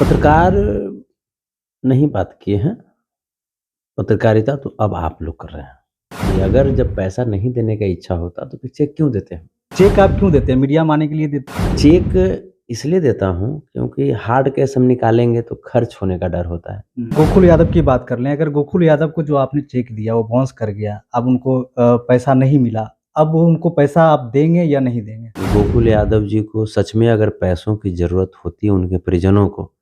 पत्रकार नहीं बात किए हैं, पत्रकारिता तो अब आप लोग कर रहे हैं। कि अगर जब पैसा नहीं देने का इच्छा होता तो फिर चेक क्यों देते हैं? चेक आप क्यों देते हैं? मीडिया में आने के लिए देते हैं? चेक इसलिए देता हूँ क्योंकि हार्ड कैश हम निकालेंगे तो खर्च होने का डर होता है। गोकुल यादव की बात कर लें, अगर गोकुल यादव को जो आपने चेक दिया वो बाउंस कर गया, अब उनको पैसा नहीं मिला, अब वो उनको पैसा आप देंगे या नहीं देंगे? गोकुल यादव जी को सच में अगर पैसों की ज़रूरत होती उनके परिजनों को,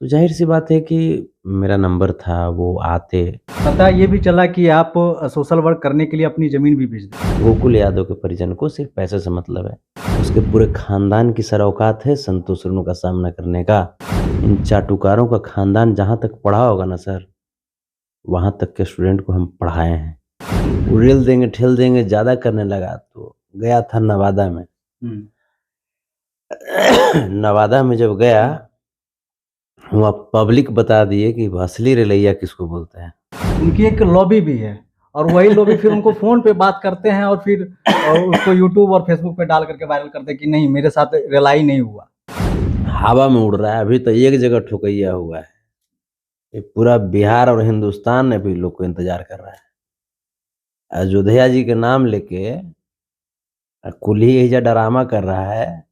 तो ज़ाहिर-सी बात है कि मेरा नंबर था, वो आते। पता ये भी चला कि आप सोशल वर्क करने के लिए अपनी ज़मीन भी बेच दी। गोकुल यादव के परिजन को सिर्फ पैसे से मतलब है। उसके पूरे खानदान की सर औकात है संतोष रेणु का सामना करने का। इन चाटुकारों का खानदान जहाँ तक पढ़ा होगा ना सर, वहाँ तक के स्टूडेंट को हम पढ़ाए हैं। उड़ेल देंगे, ठेल देंगे ज़्यादा करने लगा तो गया था नवादा में। नवादा में जब गया, वहाँ पब्लिक बता दिए कि असली रेलैया किसको बोलते हैं। उनकी एक लॉबी भी है और वही लॉबी फिर उनको फ़ोन पे बात करते हैं और फिर उसको यूट्यूब और फेसबुक पे डाल करके वायरल करते हैं कि नहीं मेरे साथ रिलाई नहीं हुआ। हवा में उड़ रहा है, अभी तो एक जगह ठोकइया हुआ है। ये पूरा बिहार और हिंदुस्तान अभी लोग को इंतज़ार कर रहा है। अयोध्या जी के नाम लेके कुल ही एहिजा ड्रामा कर रहा है।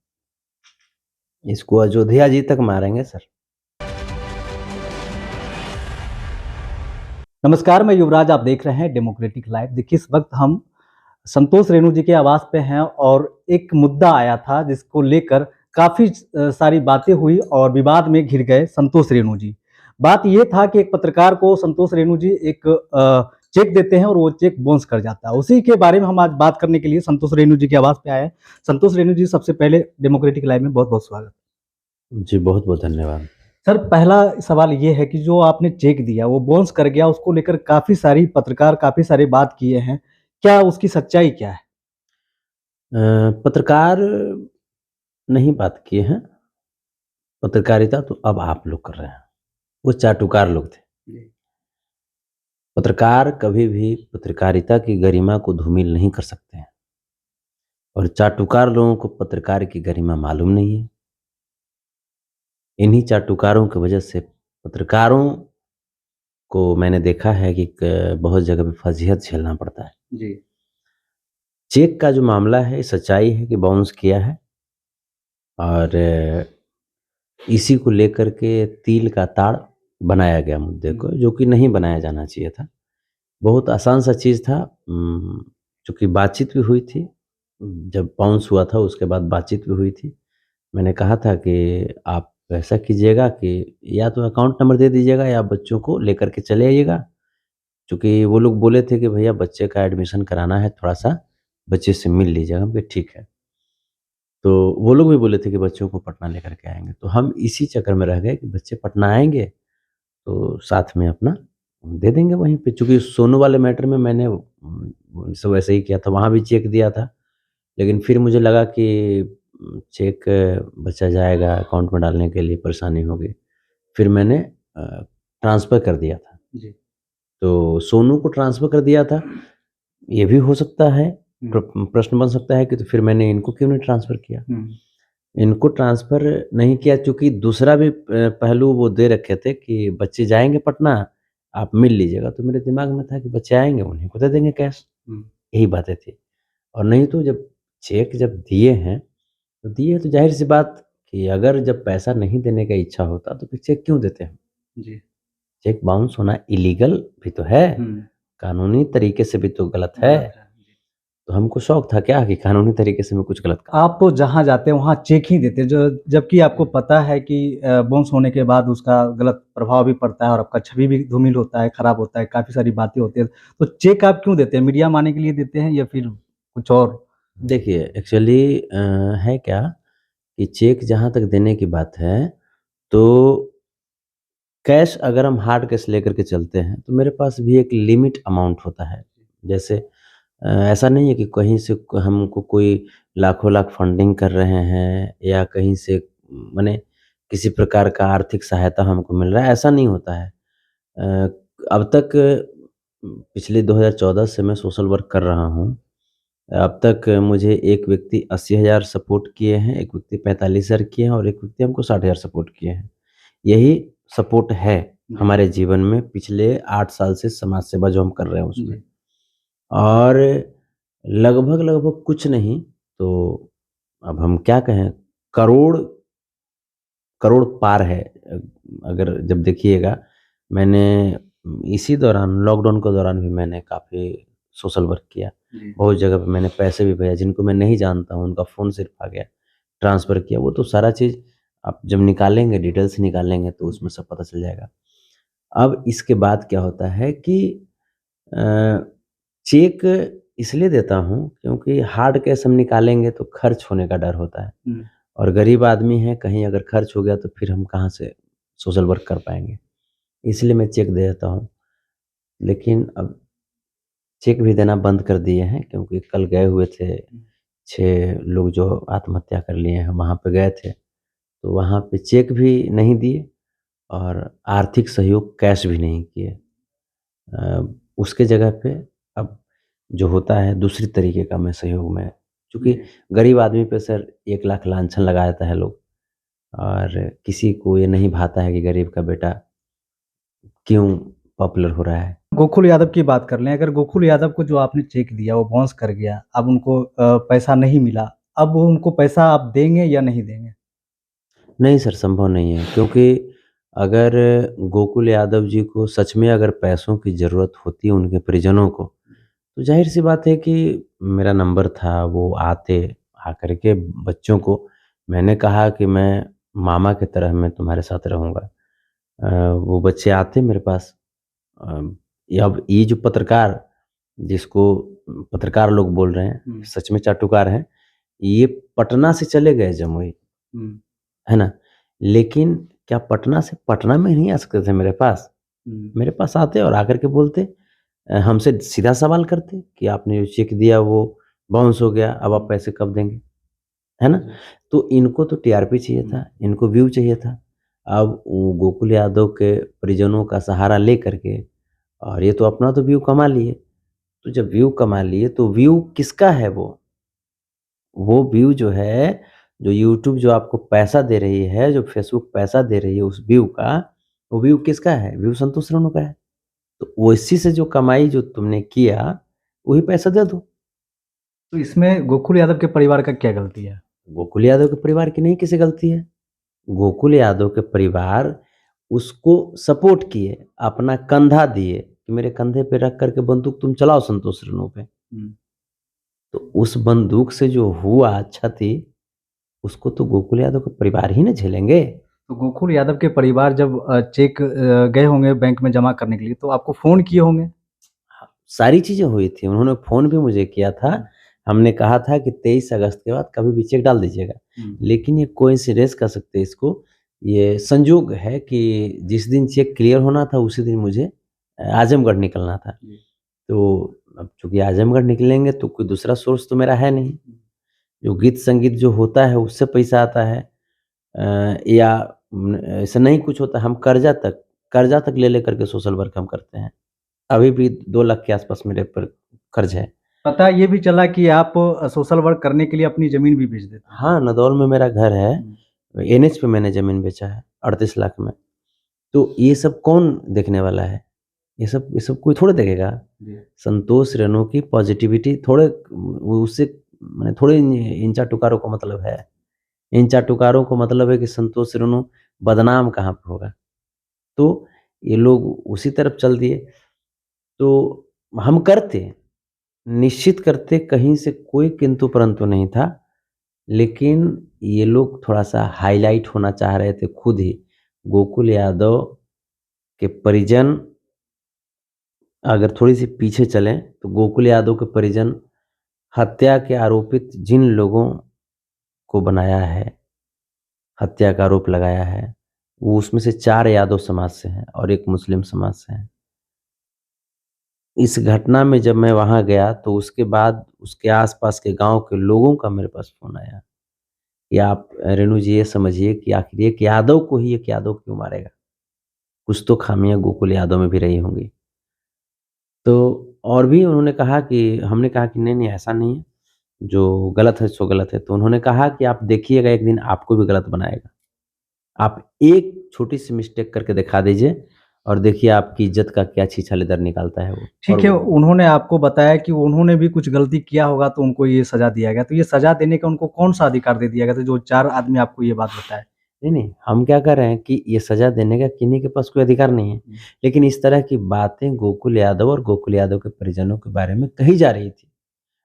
इसको अयोध्या जी तक मारेंगे सर। नमस्कार, मैं युवराज, आप देख रहे हैं डेमोक्रेटिक लाइव। देखिए, इस वक्त हम संतोष रेणु जी के आवास पे हैं और एक मुद्दा आया था जिसको लेकर काफ़ी सारी बातें हुई और विवाद में घिर गए संतोष रेणु जी। बात ये था कि एक पत्रकार को संतोष रेणु जी एक चेक देते हैं और वो चेक बाउंस कर जाता है। उसी के बारे में हम आज बात करने के लिए संतोष रेणु जी के आवास पे आए हैं। संतोष रेणु जी, सबसे पहले डेमोक्रेटिक लाइव में बहुत-बहुत स्वागत। जी, बहुत-बहुत धन्यवाद। सर, पहला सवाल ये है कि जो आपने चेक दिया वो बाउंस कर गया, उसको लेकर काफ़ी सारी पत्रकार काफ़ी सारी बात किए हैं। क्या उसकी सच्चाई क्या है? पत्रकार नहीं बात किए हैं, पत्रकारिता तो अब आप लोग कर रहे हैं। वो चाटुकार लोग थे। पत्रकार कभी भी पत्रकारिता की गरिमा को धूमिल नहीं कर सकते हैं और चाटुकार लोगों को पत्रकार की गरिमा मालूम नहीं है। इन्हीं चाटुकारों की वजह से पत्रकारों को मैंने देखा है कि बहुत जगह पे फजीहत झेलना पड़ता है। जी। चेक का जो मामला है, सच्चाई है कि बाउंस किया है और इसी को लेकर के तिल का ताड़ बनाया गया मुद्दे को, जो कि नहीं बनाया जाना चाहिए था। बहुत आसान सा चीज़ था। चूँकि बातचीत भी हुई थी, जब बाउंस हुआ था उसके बाद बातचीत भी हुई थी। मैंने कहा था कि आप ऐसा कीजिएगा कि या तो अकाउंट नंबर दे दीजिएगा या बच्चों को लेकर के चले आइएगा। चूँकि वो लोग बोले थे कि भैया बच्चे का एडमिशन कराना है, थोड़ा-सा बच्चे से मिल लीजिएगा। हम कहे ठीक है। तो वो लोग भी बोले थे कि बच्चों को पटना लेकर के आएँगे। तो हम इसी चक्कर में रह गए कि बच्चे पटना आएँगे, तो साथ में अपना दे देंगे वहीं पे। चूँकि सोनू वाले मैटर में मैंने सब वैसे ही किया था, वहाँ भी चेक दिया था। लेकिन फिर मुझे लगा कि चेक बचा जाएगा, अकाउंट में डालने के लिए परेशानी होगी। फिर मैंने ट्रांसफ़र कर दिया था। जी। तो सोनू को ट्रांसफ़र कर दिया था। ये भी हो सकता है, प्रश्न बन सकता है कि तो फिर मैंने इनको क्यों नहीं ट्रांसफ़र किया? इनको ट्रांसफ़र नहीं किया चूँकि दूसरा भी पहलू वो दे रखे थे कि बच्चे जाएँगे पटना, आप मिल लीजिएगा। तो मेरे दिमाग में था कि बच्चे आएँगे, उन्हीं को दे देंगे कैश। यही बातें थी। और नहीं तो जब चेक जब दिए हैं, तो दिए तो ज़ाहिर-सी बात कि अगर जब पैसा नहीं देने का इच्छा होता तो फिर चेक क्यों देते हैं? जी। चेक बाउंस होना इलीगल भी तो है, कानूनी तरीके से भी तो गलत है। तो हमको शौक था क्या कि कानूनी तरीके से मैं कुछ गलत काम। आप जहाँ जाते हैं वहाँ चेक ही देते हैं, जो जबकि आपको पता है कि बाउंस होने के बाद उसका गलत प्रभाव भी पड़ता है और आपका छवि भी धूमिल होता है, खराब होता है, काफ़ी सारी बातें होती हैं। तो चेक आप क्यों देते हैं? मीडिया में आने के लिए देते हैं या फिर कुछ और? देखिए एक्चुअली है क्या कि चेक जहाँ तक देने की बात है, तो कैश अगर हम हार्ड कैश लेकर के चलते हैं, तो मेरे पास भी एक लिमिट अमाउंट होता है। जैसे ऐसा नहीं है कि कहीं से हमको कोई लाखों लाख फंडिंग कर रहे हैं या कहीं से माने किसी प्रकार का आर्थिक सहायता हमको मिल रहा है, ऐसा नहीं होता है। अब तक पिछले 2014 से मैं सोशल वर्क कर रहा हूँ। अब तक मुझे एक व्यक्ति 80,000 सपोर्ट किए हैं, एक व्यक्ति 45,000 किए हैं और एक व्यक्ति हमको 60,000 सपोर्ट किए हैं। यही सपोर्ट है हमारे जीवन में पिछले 8 साल से समाज सेवा जो हम कर रहे हैं उसमें। और लगभग कुछ नहीं तो अब हम क्या कहें, करोड़ करोड़ पार है। अगर जब देखिएगा, मैंने इसी दौरान लॉकडाउन के दौरान भी मैंने काफ़ी सोशल वर्क किया। बहुत जगह पे मैंने पैसे भी भेजा, जिनको मैं नहीं जानता हूँ उनका फ़ोन सिर्फ आ गया, ट्रांसफ़र किया। वो तो सारा चीज़ आप जब निकालेंगे, डिटेल्स निकालेंगे तो उसमें सब पता चल जाएगा। अब इसके बाद क्या होता है कि अ, चेक इसलिए देता हूँ क्योंकि हार्ड कैश हम निकालेंगे तो खर्च होने का डर होता है, और गरीब आदमी है, कहीं अगर खर्च हो गया तो फिर हम कहाँ से सोशल वर्क कर पाएँगे। इसलिए मैं चेक दे देता हूँ। लेकिन अब चेक भी देना बंद कर दिए हैं क्योंकि कल गए हुए थे 6 लोग जो आत्महत्या कर लिए हैं, वहाँ पे गए थे, तो वहाँ पे चेक भी नहीं दिए और आर्थिक सहयोग कैश भी नहीं किए। उसके जगह पे अब जो होता है दूसरी तरीके का मैं सहयोग में, चूँकि गरीब आदमी पे सर 1 लाख लांछन लगा देता है लोग, और किसी को ये नहीं भाता है कि गरीब का बेटा क्यों पॉपुलर हो रहा है। गोकुल यादव की बात कर लें, अगर गोकुल यादव को जो आपने चेक दिया वो बाउंस कर गया, अब उनको पैसा नहीं मिला, अब वो उनको पैसा आप देंगे या नहीं देंगे? नहीं सर, संभव नहीं है, क्योंकि अगर गोकुल यादव जी को सच में अगर पैसों की ज़रूरत होती है उनके परिजनों को, तो ज़ाहिर-सी बात है कि मेरा नंबर था, वो आते, आकर के बच्चों को मैंने कहा कि मैं मामा की तरह मैं तुम्हारे साथ रहूँगा। वो बच्चे आते मेरे पास। अ, अब ये जो पत्रकार, जिसको पत्रकार लोग बोल रहे हैं, सच में चाटुकार हैं, ये पटना से चले गए जमुई, है ना? लेकिन क्या पटना से पटना में नहीं आ सकते थे मेरे पास? मेरे पास आते और आकर के बोलते, हमसे सीधा सवाल करते कि आपने जो चेक दिया वो बाउंस हो गया, अब आप पैसे कब देंगे? है ना? तो इनको तो टीआरपी चाहिए था, इनको व्यू चाहिए था। अब वो गोकुल यादव के परिजनों का सहारा लेकर के, और ये तो अपना तो व्यू कमा लिए। तो जब व्यू कमा लिए तो व्यू किसका है वो? वो व्यू जो है, जो यूट्यूब जो आपको पैसा दे रही है, जो फेसबुक पैसा दे रही है उस व्यू का, वो व्यू किसका है? व्यू संतोष रेणु का है। तो उसी से जो कमाई जो तुमने किया, वही पैसा दे दो। तो इसमें गोकुल यादव के परिवार का क्या गलती है? गोकुल यादव के परिवार की नहीं किसी गलती है। गोकुल यादव के परिवार उसको सपोर्ट किए, अपना कंधा दिए कि मेरे कंधे पे रख कर के बंदूक तुम चलाओ संतोष रेणु पे। तो उस बंदूक से जो हुआ क्षति, उसको तो गोकुल यादव का परिवार ही ना झेलेंगे। तो गोकुल यादव के परिवार जब चेक गए होंगे बैंक में जमा करने के लिए, तो आपको फ़ोन किए होंगे? सारी चीज़ें हुई थी, उन्होंने फ़ोन भी मुझे किया था। हमने कहा था कि 23 अगस्त के बाद कभी भी चेक डाल दीजिएगा। लेकिन ये कोइंसिडेंस कह सकते हैं इसको, ये संयोग है कि जिस दिन चेक क्लियर होना था उसी दिन मुझे आज़मगढ़ निकलना था। तो अब चूँकि आज़मगढ़ निकलेंगे तो कोई दूसरा सोर्स तो मेरा है नहीं। जो गीत संगीत जो होता है उससे पैसा आता है, या ऐसा नहीं कुछ होता, हम कर्जा तक ले लेकर के सोशल वर्क हम करते हैं। अभी भी 2 लाख के आस-पास मेरे ऊपर कर्ज है। पता ये भी चला कि आप सोशल वर्क करने के लिए अपनी ज़मीन भी बेच देते हैं। हाँ, नदौल में मेरा घर है, एनएच पे मैंने ज़मीन बेचा है 38 लाख में। तो ये सब कौन देखने वाला है? ये सब कोई थोड़ी देखेगा। संतोष रेणु की पॉज़िटिविटी थोड़े उससे माने थोड़े इन चाटुकारों को मतलब है। इन चाटुकारों को मतलब है कि संतोष रेणु बदनाम कहाँ पे होगा। तो ये लोग उसी तरफ चल दिए। तो हम करते, निश्चित करते, कहीं से कोई किंतु परंतु नहीं था। लेकिन ये लोग थोड़ा-सा हाइलाइट होना चाह रहे थे खुद ही। गोकुल यादव के परिजन अगर थोड़ी-सी पीछे चलें, तो गोकुल यादव के परिजन हत्या के आरोपित जिन लोगों को बनाया है, हत्या का आरोप लगाया है, वो उसमें से 4 यादव समाज से हैं और 1 मुस्लिम समाज से हैं। इस घटना में जब मैं वहाँ गया तो उसके बाद उसके आस-पास के गाँव के लोगों का मेरे पास फ़ोन आया कि आप रेणु जी ये समझिए कि आखिर एक यादव को ही एक यादव क्यों मारेगा? कुछ तो खामियाँ गोकुल यादव में भी रही होंगी। तो और भी उन्होंने कहा कि हमने कहा कि नहीं, नहीं ऐसा नहीं है, जो गलत है सो गलत है। तो उन्होंने कहा कि आप देखिएगा एक दिन आपको भी गलत बनाएगा। आप एक छोटी सी मिस्टेक करके दिखा दीजिए और देखिए आपकी इज्जत का क्या छीछा-लेदर निकालता है वो। ठीक और है, उन्होंने आपको बताया कि उन्होंने भी कुछ गलती किया होगा तो उनको ये सज़ा दिया गया। तो ये सज़ा देने का उनको कौन-सा अधिकार दे दिया गया था जो 4 आदमी आपको ये बात बताए? नहीं, हम क्या कर रहे हैं कि ये सज़ा देने का किन्हीं के पास कोई अधिकार नहीं है। लेकिन इस तरह की बातें गोकुल यादव और गोकुल यादव के परिजनों के बारे में कही जा रही थी।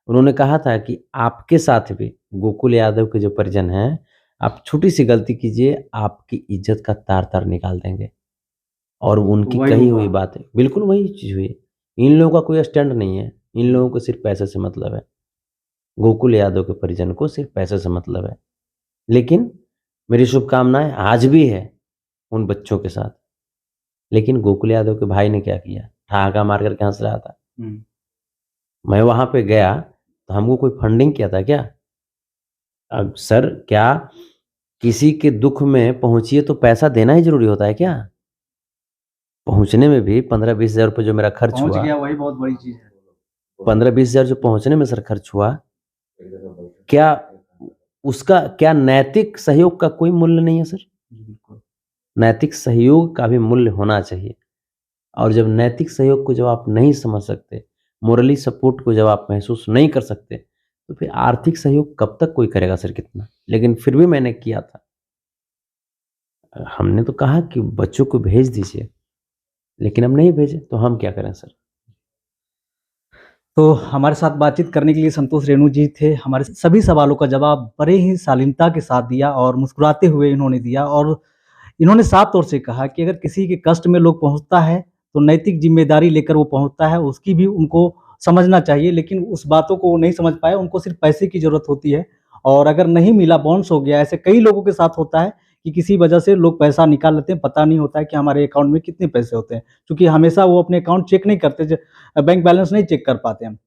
उन्होंने कहा था कि आपके साथ भी गोकुल यादव के जो परिजन हैं, आप छोटी-सी गलती कीजिए, आपकी इज़्ज़त का तार-तार निकाल देंगे। और उनकी वही कही हुआ। हुई बातें बिल्कुल वही चीज़ हुई। इन लोगों का कोई स्टैंड नहीं है, इन लोगों को सिर्फ़ पैसे से मतलब है। गोकुल यादव के परिजन को सिर्फ़ पैसे से मतलब है। लेकिन मेरी शुभकामनाएँ आज भी है उन बच्चों के साथ। लेकिन गोकुल यादव के भाई ने क्या किया? ठहाका मार कर के हँस रहा था। हुँ। मैं वहाँ पे गया, तो हमको कोई फंडिंग किया था क्या? अब सर क्या किसी के दुःख में पहुँचिए तो पैसा देना ही ज़रूरी होता है क्या? पहुँचने में भी 15-20 हज़ार रुपए जो मेरा खर्च पहुँच हुआ, गया वही बहुत बड़ी चीज़ है। 15-20 हज़ार जो पहुँचने में सर खर्च हुआ, क्या उसका क्या नैतिक सहयोग का कोई मूल्य नहीं है सर? जी, बिल्कुल। नैतिक सहयोग का भी मूल्य होना चाहिए। और जब नैतिक सहयोग को जब आप नहीं समझ सकते, मोरली सपोर्ट को जब आप महसूस नहीं कर सकते, तो फिर आर्थिक सहयोग कब तक कोई करेगा सर कितना? लेकिन फिर भी मैंने किया था। हमने तो कहा कि बच्चों को भेज दीजिए, लेकिन हम नहीं भेजे, तो हम क्या करें सर? तो हमारे साथ बातचीत करने के लिए संतोष रेणु जी थे। हमारे सभी सवालों का जवाब बड़े ही शालीनता के साथ दिया और मुस्कुराते हुए इन्होंने दिया और इन्होंने साफ तौर से कहा कि अगर किसी के कष्ट में लोग पहुँचता है, तो नैतिक ज़िम्मेदारी लेकर वो पहुँचता है, उसकी भी उनको समझना चाहिए। लेकिन उस बातों को वो नहीं समझ पाए, उनको सिर्फ़ पैसे की ज़रूरत होती है और अगर नहीं मिला, बाउंस हो गया, ऐसे कई लोगों के साथ होता है कि किसी वजह से लोग पैसा निकाल लेते हैं, पता नहीं होता है कि हमारे अकाउंट में कितने पैसे होते हैं। क्योंकि हमेशा वो अपने अकाउंट चेक नहीं करते, बैंक बैलेंस नहीं चेक कर पाते हैं।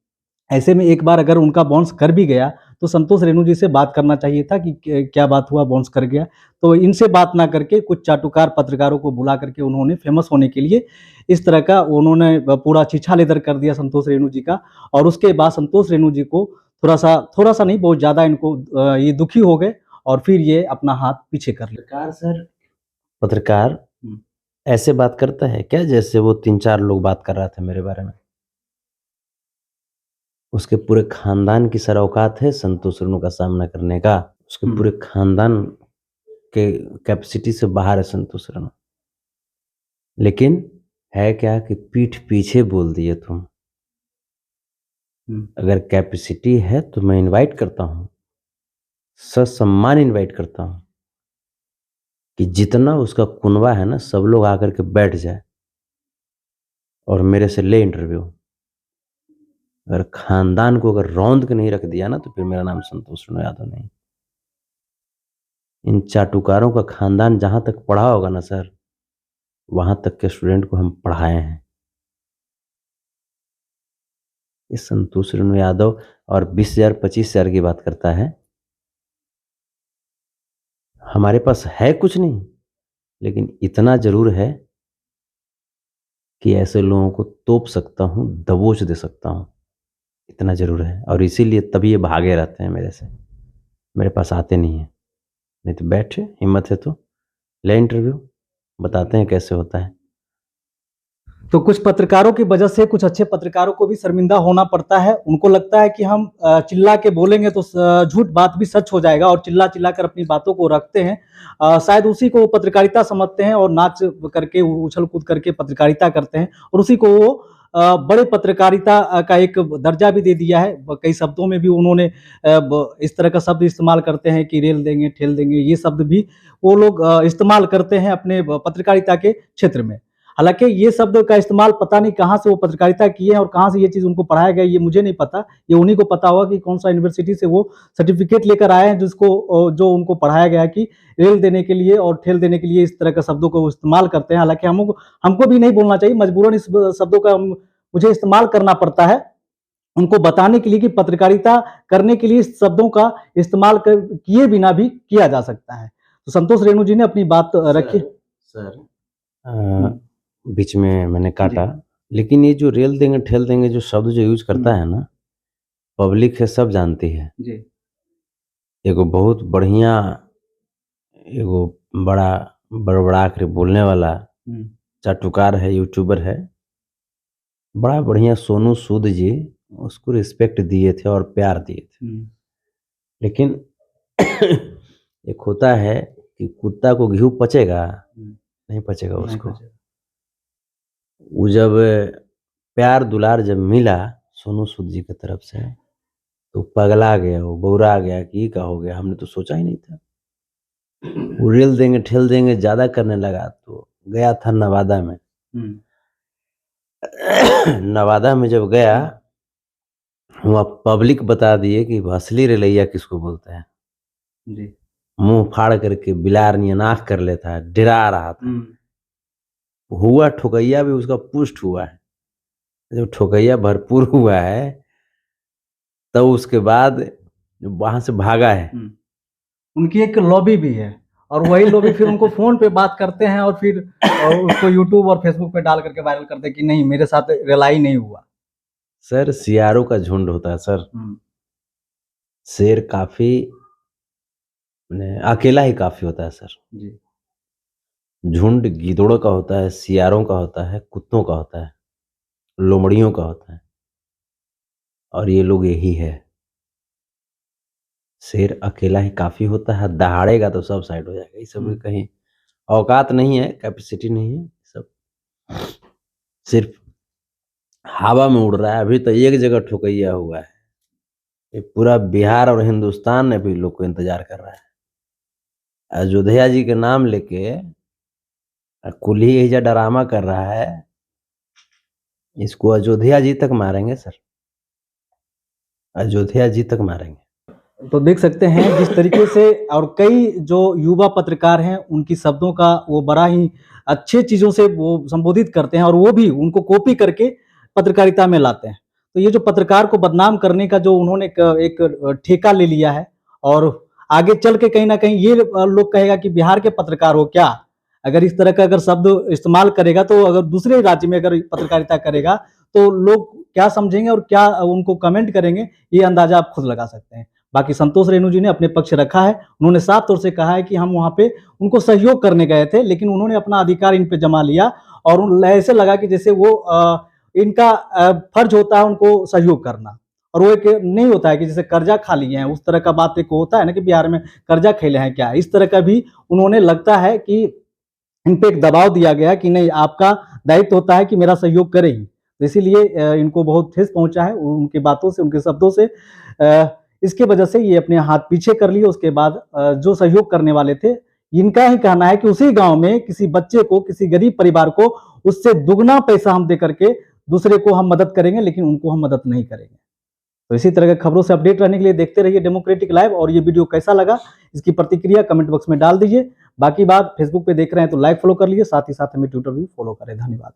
ऐसे में एक बार अगर उनका बाउंस कर भी गया, तो संतोष रेणु जी से बात करना चाहिए था कि क्या बात हुआ बाउंस कर गया। तो इनसे बात ना करके कुछ चाटुकार पत्रकारों को बुला करके उन्होंने फेमस होने के लिए इस तरह का उन्होंने पूरा छीछा-लेदर कर दिया संतोष रेणु जी का और उसके बाद संतोष रेणु जी को थोड़ा-सा नहीं बहुत ज़्यादा इनको ये दुखी हो गए और फिर ये अपना हाथ पीछे कर लिए। पत्रकार हुँ। ऐसे बात करता है क्या जैसे वो 3-4 लोग बात कर रहा था मेरे बारे में? उसके पूरे खानदान की सर औकात है संतोष रेणु का सामना करने का। उसके हुँ। पूरे खानदान के कैपेसिटी से बाहर है संतोष रेणु। लेकिन है क्या कि पीठ पीछे बोल दिए तुम। हुँ। अगर कैपेसिटी है तो मैं इनवाइट करता हूँ, ससम्मान इनवाइट करता हूँ कि जितना उसका कुनबा है ना सब लोग आकर के बैठ जाए और मेरे से ले इंटरव्यू। अगर खानदान को अगर रौंद के नहीं रख दिया ना तो फिर मेरा नाम संतोष रेणु यादव नहीं। इन चाटुकारों का खानदान जहाँ तक पढ़ा होगा ना सर, वहाँ तक के स्टूडेंट को हम पढ़ाए हैं। ये संतोष रेणु यादव और 20,000 25,000 की बात करता है। हमारे पास है कुछ नहीं, लेकिन इतना ज़रूर है कि ऐसे लोगों को तोप सकता हूँ, दबोच दे सकता हूँ, इतना ज़रूर है और इसीलिए तभी ये भागे रहते हैं मेरे से, मेरे पास आते नहीं हैं। नहीं तो बैठे, हिम्मत है तो ले इंटरव्यू, बताते हैं कैसे होता है। तो कुछ पत्रकारों की वजह से कुछ अच्छे पत्रकारों को भी शर्मिंदा होना पड़ता है। उनको लगता है कि हम चिल्ला के बोलेंगे तो झूठ बात भी सच हो जाएगा और चिल्ला-चिल्ला कर अपनी बातों को रखते हैं। शायद उसी को वो पत्रकारिता समझते हैं और नाच करके, उछल-कूद करके पत्रकारिता करते हैं और उसी को वो बड़े पत्रकारिता का एक दर्जा भी दे दिया है। कई शब्दों में भी उन्होंने इस तरह का शब्द इस्तेमाल करते हैं कि रेल देंगे, ठेल देंगे, ये शब्द भी वो लोग इस्तेमाल करते हैं अपने पत्रकारिता के क्षेत्र में। हालाँकि ये शब्द का इस्तेमाल पता नहीं कहाँ से वो पत्रकारिता किए हैं और कहाँ से ये चीज़ उनको पढ़ाया गया, ये मुझे नहीं पता। ये उन्हीं को पता होगा कि कौन-सा यूनिवर्सिटी से वो सर्टिफ़िकेट लेकर आए हैं जिसको जो उनको पढ़ाया गया है कि रेल देने के लिए और ठेल देने के लिए इस तरह के शब्दों को वो इस्तेमाल करते हैं। हालाँकि हमको भी नहीं बोलना चाहिए, मजबूरन इस शब्दों का मुझे इस्तेमाल करना पड़ता है, उनको बताने के लिए कि पत्रकारिता करने के लिए इस शब्दों का इस्तेमाल किए बिना भी किया जा सकता है। तो संतोष रेणु जी ने अपनी बात रखी। सर हुँ। बीच में मैंने जी। काटा, लेकिन ये जो रेल देंगे, ठेल देंगे जो शब्द जो यूज़ करता हुँ। है ना, पब्लिक है सब जानती है। जी। एगो बहुत बढ़िया एगो बड़ा बड़बड़ा कर बोलने वाला चाटुकार है, यूट्यूबर है। बड़ा बढ़िया सोनू सूद जी उसको रिस्पेक्ट दिए थे और प्यार दिए थे। लेकिन एक होता है कि कुत्ता को घी पचेगा, नहीं पचेगा उसको। वो जब प्यार दुलार जब मिला सोनू सूद जी की तरफ से तो पगला गया, वो बौरा गया कि का हो गया, हमने तो सोचा ही नहीं था। वो रेल देंगे ठेल देंगे ज्यादा करने लगा। तो गया था नवादा में। नवादा में जब गया वहाँ पब्लिक बता दिए कि असली रेलैया किसको बोलते हैं जी। मुंह फाड़ करके बिलार नियन आँख कर लेता है, डरा रहा था। हुआ ठोकैया भी उसका पुष्ट हुआ है। जब ठोकैया भरपूर हुआ है तब तो उसके बाद वहां से भागा है। उनकी एक लॉबी भी है और वही लॉबी फिर उनको फोन पे बात करते हैं और फिर उसको यूट्यूब और फेसबुक पे डाल करके वायरल करते हैं कि नहीं मेरे साथ रिलाई नहीं हुआ। सर सियारों का झुंड होता है सर। शेर काफी अकेला ही काफी होता है सर जी। झुंड गीदड़ों का होता है, सियारों का होता है, कुत्तों का होता है, लोमड़ियों का होता है, और ये लोग यही है। शेर अकेला ही काफी होता है, दहाड़ेगा तो सब साइड हो जाएगा। इस सब कहीं औकात नहीं है, कैपेसिटी नहीं है, सब सिर्फ हवा में उड़ रहा है। अभी तो एक जगह ठोकैया हुआ है, ये पूरा बिहार और हिंदुस्तान ने भी लोग को इंतजार कर रहा है। अयोध्या जी के नाम लेके कुल ही एजा ड्रामा कर रहा है। इसको अयोध्या जी तक मारेंगे सर, अयोध्या जी तक मारेंगे। तो देख सकते हैं जिस तरीके से, और कई जो युवा पत्रकार हैं उनकी शब्दों का वो बड़ा ही अच्छे चीजों से वो संबोधित करते हैं और वो भी उनको कॉपी करके पत्रकारिता में लाते हैं। तो ये जो पत्रकार को बदनाम करने का जो उन्होंने एक ठेका ले लिया है, और आगे चल के कहीं ना कहीं ये लोग कहेगा कि बिहार के पत्रकार हो क्या, अगर इस तरह का अगर शब्द इस्तेमाल करेगा तो अगर दूसरे राज्य में अगर पत्रकारिता करेगा तो लोग क्या समझेंगे और क्या उनको कमेंट करेंगे, ये अंदाजा आप खुद लगा सकते हैं। बाकी संतोष रेणु जी ने अपने पक्ष रखा है। उन्होंने साफ तौर से कहा है कि हम वहां पे उनको सहयोग करने गए थे, लेकिन उन्होंने अपना अधिकार इन पे जमा लिया और ऐसे लगा कि जैसे वो इनका फर्ज होता है उनको सहयोग करना, और वो एक नहीं होता है कि जैसे कर्जा खा लिए हैं उस तरह का बात एक होता है ना कि बिहार में कर्जा खेले हैं क्या, इस तरह का भी उन्होंने लगता है कि इन पे एक दबाव दिया गया कि नहीं आपका दायित्व होता है कि मेरा सहयोग करें ही। तो इसीलिए इनको बहुत ठेस पहुंचा है उनकी बातों से, उनके शब्दों से। इसके वजह से ये अपने हाथ पीछे कर लिए। उसके बाद जो सहयोग करने वाले थे इनका ही कहना है कि उसी गांव में किसी बच्चे को, किसी गरीब परिवार को उससे दुगना पैसा हम दे करके दूसरे को हम मदद करेंगे, लेकिन उनको हम मदद नहीं करेंगे। तो इसी तरह के खबरों से अपडेट रहने के लिए देखते रहिए डेमोक्रेटिक लाइव। और ये वीडियो कैसा लगा इसकी प्रतिक्रिया कमेंट बॉक्स में डाल दीजिए। बाकी बात फेसबुक पे देख रहे हैं तो लाइक फॉलो कर लीजिए, साथ ही साथ हमें ट्विटर भी फॉलो करें। धन्यवाद।